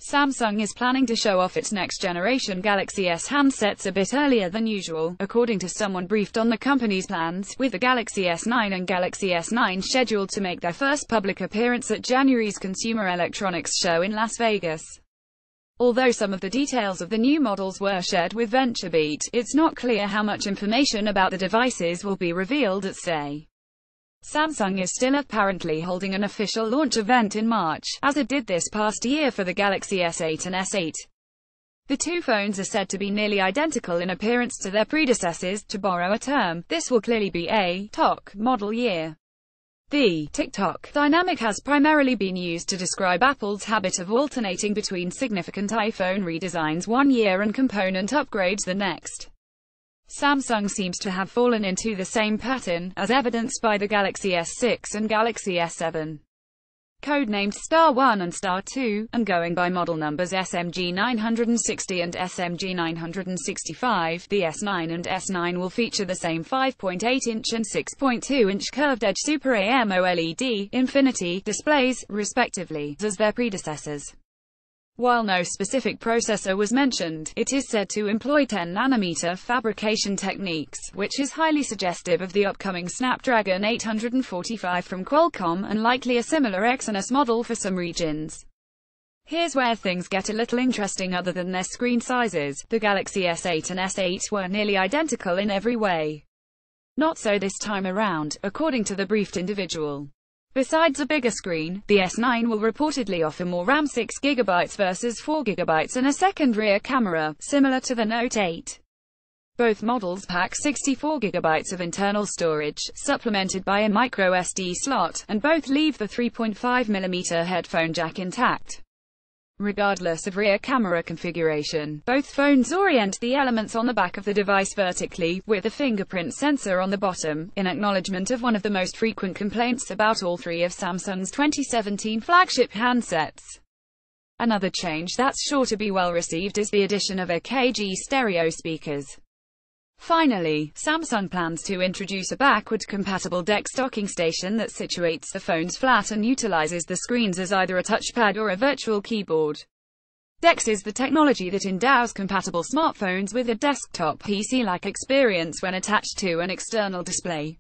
Samsung is planning to show off its next-generation Galaxy S handsets a bit earlier than usual, according to someone briefed on the company's plans, with the Galaxy S9 and Galaxy S9 scheduled to make their first public appearance at January's Consumer Electronics Show in Las Vegas. Although some of the details of the new models were shared with VentureBeat, it's not clear how much information about the devices will be revealed at SE. Samsung is still apparently holding an official launch event in March, as it did this past year for the Galaxy S8 and S8. The two phones are said to be nearly identical in appearance to their predecessors. To borrow a term, this will clearly be a TikTok model year. The TikTok dynamic has primarily been used to describe Apple's habit of alternating between significant iPhone redesigns one year and component upgrades the next. Samsung seems to have fallen into the same pattern, as evidenced by the Galaxy S6 and Galaxy S7. Codenamed Star 1 and Star 2, and going by model numbers SMG 960 and SMG 965, the S9 and S9 will feature the same 5.8-inch and 6.2-inch curved-edge Super AMOLED, Infinity displays, respectively, as their predecessors. While no specific processor was mentioned, it is said to employ 10nm fabrication techniques, which is highly suggestive of the upcoming Snapdragon 845 from Qualcomm, and likely a similar Exynos model for some regions. Here's where things get a little interesting. Other than their screen sizes, the Galaxy S8 and S8 were nearly identical in every way. Not so this time around, according to the briefed individual. Besides a bigger screen, the S9 will reportedly offer more RAM, 6GB versus 4GB, and a second rear camera, similar to the Note 8. Both models pack 64GB of internal storage, supplemented by a microSD slot, and both leave the 3.5mm headphone jack intact. Regardless of rear camera configuration, both phones orient the elements on the back of the device vertically, with a fingerprint sensor on the bottom, in acknowledgement of one of the most frequent complaints about all three of Samsung's 2017 flagship handsets. Another change that's sure to be well received is the addition of AKG stereo speakers. Finally, Samsung plans to introduce a backward-compatible DeX docking station that situates the phones flat and utilizes the screens as either a touchpad or a virtual keyboard. DeX is the technology that endows compatible smartphones with a desktop PC-like experience when attached to an external display.